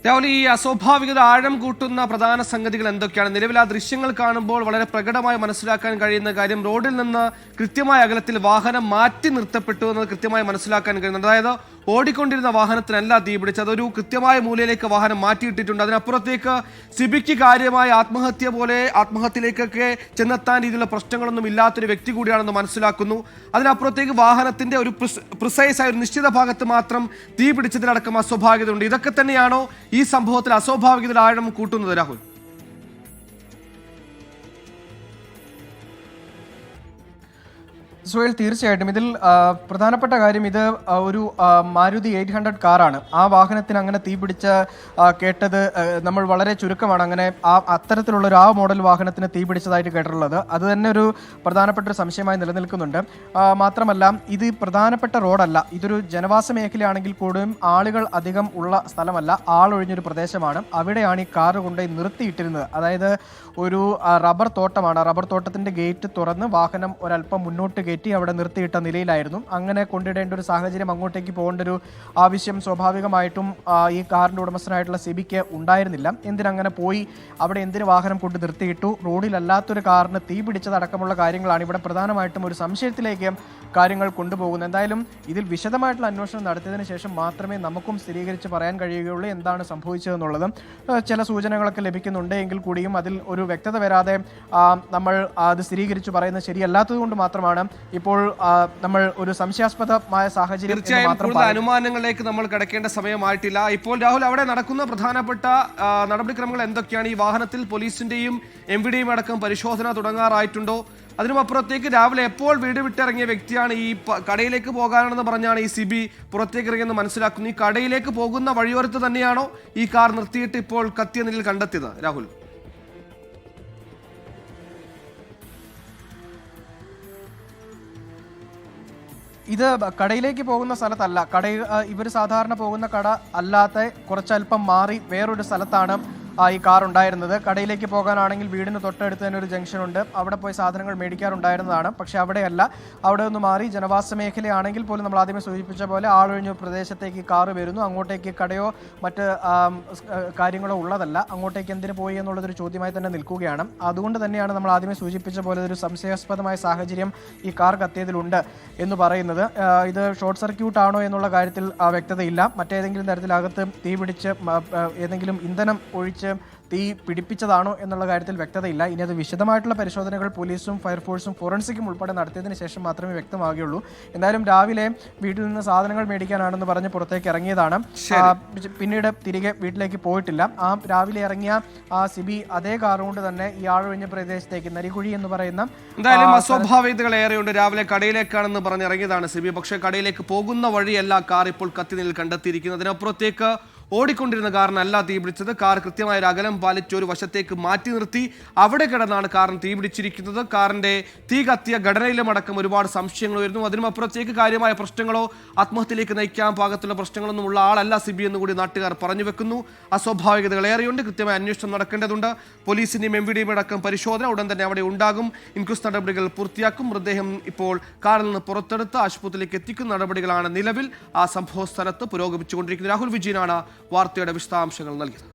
രാഹുൽ, ഈ അസ്വാഭാവികത ആഴം കൂട്ടുന്ന പ്രധാന സംഗതികൾ എന്തൊക്കെയാണ്? നിലവിൽ ആ ദൃശ്യങ്ങൾ കാണുമ്പോൾ വളരെ പ്രകടമായി മനസ്സിലാക്കാൻ കഴിയുന്ന കാര്യം, റോഡിൽ നിന്ന് കൃത്യമായ അകലത്തിൽ വാഹനം മാറ്റി നിർത്തപ്പെട്ടു എന്നത് കൃത്യമായി മനസ്സിലാക്കാൻ കഴിയുന്നുണ്ട്. അതായത് ഓടിക്കൊണ്ടിരുന്ന വാഹനത്തിനല്ല തീപിടിച്ചത്, അതൊരു കൃത്യമായ മൂലയിലേക്ക് വാഹനം മാറ്റിയിട്ടിട്ടുണ്ട്. അതിനപ്പുറത്തേക്ക് സിബിക്ക് കാര്യമായ ആത്മഹത്യയിലേക്കൊക്കെ ചെന്നെത്താൻ രീതിയിലുള്ള പ്രശ്നങ്ങളൊന്നും ഇല്ലാത്തൊരു വ്യക്തി കൂടിയാണെന്ന് മനസ്സിലാക്കുന്നു. അതിനപ്പുറത്തേക്ക് വാഹനത്തിന്റെ ഒരു പ്രിസൈസായ ഒരു നിശ്ചിത ഭാഗത്ത് മാത്രം തീ പിടിച്ചതിലടക്കം അസ്വാഭാവികത ഉണ്ട്. ഇതൊക്കെ തന്നെയാണോ ഈ സംഭവത്തിൽ അസ്വാഭാവികത ആഴം കൂട്ടുന്നത്, രാഹുൽ? സുഹേൽ, തീർച്ചയായിട്ടും ഇതിൽ പ്രധാനപ്പെട്ട കാര്യം, ഇത് ഒരു മാരുതി 800 കാറാണ്. ആ വാഹനത്തിന് അങ്ങനെ തീപിടിച്ച കേട്ടത് നമ്മൾ വളരെ ചുരുക്കമാണ് അങ്ങനെ അത്തരത്തിലുള്ളൊരു മോഡൽ വാഹനത്തിന് തീപിടിച്ചതായിട്ട് കേട്ടിട്ടുള്ളത്. അത് തന്നെ ഒരു പ്രധാനപ്പെട്ട ഒരു സംശയമായി നിലനിൽക്കുന്നുണ്ട്. മാത്രമല്ല, ഇത് പ്രധാനപ്പെട്ട റോഡല്ല, ഇതൊരു ജനവാസ മേഖലയാണെങ്കിൽ കൂടിയും ആളുകൾ അധികം ഉള്ള സ്ഥലമല്ല, ആളൊഴിഞ്ഞൊരു പ്രദേശമാണ്. അവിടെയാണ് ഈ കാറ് കൊണ്ടുപോയി നിർത്തിയിട്ടിരുന്നത്. അതായത് ഒരു റബ്ബർ തോട്ടമാണ്. റബ്ബർ തോട്ടത്തിന്റെ ഗേറ്റ് തുറന്ന് വാഹനം ഒരല്പം മുന്നോട്ട് കയറ്റി അവിടെ നിർത്തിയിട്ട നിലയിലായിരുന്നു. അങ്ങനെ കൊണ്ടിടേണ്ട ഒരു സാഹചര്യം, അങ്ങോട്ടേക്ക് പോകേണ്ട ഒരു ആവശ്യം സ്വാഭാവികമായിട്ടും ഈ കാറിന്റെ ഉടമസ്ഥനായിട്ടുള്ള സിബിക്ക് ഉണ്ടായിരുന്നില്ല. എന്തിനങ്ങനെ പോയി, അവിടെ എന്തിന് വാഹനം കൊണ്ട് നിർത്തിയിട്ടു, റോഡിലല്ലാത്തൊരു കാറിന് തീ പിടിച്ചതടക്കമുള്ള കാര്യങ്ങളാണ് ഇവിടെ പ്രധാനമായിട്ടും ഒരു സംശയത്തിലേക്ക് കാര്യങ്ങൾ കൊണ്ടുപോകുന്നത്. എന്തായാലും ഇതിൽ വിശദമായിട്ടുള്ള അന്വേഷണം നടത്തിയതിനു ശേഷം മാത്രമേ നമുക്കും സ്ഥിരീകരിച്ച് പറയാൻ കഴിയുകയുള്ളൂ എന്താണ് സംഭവിച്ചതെന്നുള്ളത്. ചില സൂചനകളൊക്കെ ലഭിക്കുന്നുണ്ട് എങ്കിൽ കൂടിയും അതിൽ ഒരു വ്യക്തത വരാതെ നമ്മൾ അത് സ്ഥിരീകരിച്ച് പറയുന്നത് ശരിയല്ലാത്തത് കൊണ്ട് മാത്രമാണ് ഇപ്പോൾ നമ്മൾ ഒരു സംശയാസ്പദമായ സാഹചര്യം. തീർച്ചയായും കൂടുതൽ അനുമാനങ്ങളിലേക്ക് നമ്മൾ കിടക്കേണ്ട സമയമായിട്ടില്ല. ഇപ്പോൾ രാഹുൽ, അവിടെ നടക്കുന്ന പ്രധാനപ്പെട്ട നടപടിക്രമങ്ങൾ എന്തൊക്കെയാണ്? ഈ വാഹനത്തിൽ പോലീസിന്റെയും MVDയും അടക്കം പരിശോധന തുടങ്ങാറായിട്ടുണ്ടോ? അതിനുമപ്പുറത്തേക്ക് രാവിലെ എപ്പോൾ വീട് വിട്ടിറങ്ങിയ വ്യക്തിയാണ്? ഈ കടയിലേക്ക് പോകാനാണെന്ന് പറഞ്ഞാണ് ഈ സിബി പുറത്തേക്ക് ഇറങ്ങിയെന്ന് മനസ്സിലാക്കുന്നു. ഈ കടയിലേക്ക് പോകുന്ന വഴിയോരത്ത് തന്നെയാണോ ഈ കാർ നിർത്തിയിട്ട് ഇപ്പോൾ കത്തിയ നിലയിൽ കണ്ടെത്തിയത്, രാഹുൽ? ഇത് കടയിലേക്ക് പോകുന്ന സ്ഥലത്തല്ല. ഇവർ സാധാരണ പോകുന്ന കട അല്ലാത്ത കുറച്ചല്പം മാറി വേറൊരു സ്ഥലത്താണ് ഈ കാർ ഉണ്ടായിരുന്നത്. കടയിലേക്ക് പോകാനാണെങ്കിൽ വീടിന് തൊട്ടടുത്ത് തന്നെ ഒരു ജംഗ്ഷൻ ഉണ്ട്, അവിടെ പോയി സാധനങ്ങൾ മേടിക്കാറുണ്ടായിരുന്നതാണ്. പക്ഷെ അവിടെയല്ല, അവിടെ നിന്ന് മാറി ജനവാസ മേഖലയാണെങ്കിൽ പോലും നമ്മൾ ആദ്യമേ സൂചിപ്പിച്ച പോലെ ആളൊഴിഞ്ഞ പ്രദേശത്തേക്ക് കാറ് വരുന്നു. അങ്ങോട്ടേക്ക് കടയോ മറ്റ് കാര്യങ്ങളോ ഉള്ളതല്ല. അങ്ങോട്ടേക്ക് എന്തിനു പോയി എന്നുള്ളതൊരു ചോദ്യമായി തന്നെ നിൽക്കുകയാണ്. അതുകൊണ്ട് തന്നെയാണ് നമ്മൾ ആദ്യമേ സൂചിപ്പിച്ച പോലെ ഒരു സംശയാസ്പദമായ സാഹചര്യം ഈ കാർ കത്തിയതിലുണ്ട് എന്ന് പറയുന്നത്. ഇത് ഷോർട്ട് സർക്യൂട്ട് ആണോ എന്നുള്ള കാര്യത്തിൽ വ്യക്തതയില്ല. മറ്റേതെങ്കിലും തരത്തിലകത്ത് തീ പിടിച്ച് ഏതെങ്കിലും ഇന്ധനം ഒഴിച്ച് തീ പിടിപ്പിച്ചതാണോ എന്നുള്ള കാര്യത്തിൽ വ്യക്തതയില്ല. ഇനി അത് വിശദമായിട്ടുള്ള പരിശോധനകൾ പോലീസും ഫയർഫോഴ്സും ഫോറൻസിക്കും ഉൾപ്പെടെ നടത്തിയതിനു ശേഷം മാത്രമേ വ്യക്തമാകുകയുള്ളൂ. എന്തായാലും രാവിലെ വീട്ടിൽ നിന്ന് സാധനങ്ങൾ മേടിക്കാനാണെന്ന് പറഞ്ഞ് പുറത്തേക്ക് ഇറങ്ങിയതാണ്. പിന്നീട് തിരികെ വീട്ടിലേക്ക് പോയിട്ടില്ല. രാവിലെ ഇറങ്ങിയ സിബി അതേ കാറുകൊണ്ട് തന്നെ ഈ ആളൊഴിഞ്ഞ പ്രദേശത്തേക്ക് നരികുഴി എന്ന് പറയുന്ന, എന്തായാലും അസ്വാഭാവികതകൾ ഏറെയുണ്ട്. രാവിലെ കടയിലേക്കാണെന്ന് പറഞ്ഞ് ഇറങ്ങിയതാണ് സിബി. പക്ഷേ കടയിലേക്ക് പോകുന്ന വഴിയല്ല കാർ ഇപ്പോൾ കത്തിനിൽ കണ്ടെത്തിയിരിക്കുന്നത്. അതിനപ്പുറത്തേക്ക് ഓടിക്കൊണ്ടിരുന്ന കാറിനല്ല തീപിടിച്ചത്. കാർ കൃത്യമായ ഒരു അകലം പാലിച്ച് ഒരു വശത്തേക്ക് മാറ്റി നിർത്തി അവിടെ കിടന്നാണ് കാറിന് തീപിടിച്ചിരിക്കുന്നത്. കാറിന്റെ തീ കത്തിയ ഘടനയിലും അടക്കം ഒരുപാട് സംശയങ്ങൾ വരുന്നു. അതിനും അപ്പുറത്തേക്ക് കാര്യമായ പ്രശ്നങ്ങളോ ആത്മഹത്യയിലേക്ക് നയിക്കാൻ പാകത്തുള്ള പ്രശ്നങ്ങളൊന്നും ഉള്ള ആളല്ല സിബി എന്ന് കൂടി നാട്ടുകാർ പറഞ്ഞു വെക്കുന്നു. അസ്വാഭാവികതകൾ ഏറെയുണ്ട്, കൃത്യമായ അന്വേഷണം നടക്കേണ്ടതുണ്ട്. പോലീസിന്റെയും MVDയും അടക്കം പരിശോധന ഉടൻ തന്നെ അവിടെ ഉണ്ടാകും. ഇൻക്വസ്റ്റ് നടപടികൾ പൂർത്തിയാക്കും. മൃതദേഹം ഇപ്പോൾ കാറിൽ നിന്ന് പുറത്തെടുത്ത് ആശുപത്രിയിലേക്ക് എത്തിക്കുന്ന നടപടികളാണ് നിലവിൽ ആ സംഭവ സ്ഥലത്ത് പുരോഗമിച്ചുകൊണ്ടിരിക്കുന്നത്. രാഹുൽ വിജയനാണ് വാർത്തയുടെ വിശദാംശങ്ങൾ നൽകിയത്.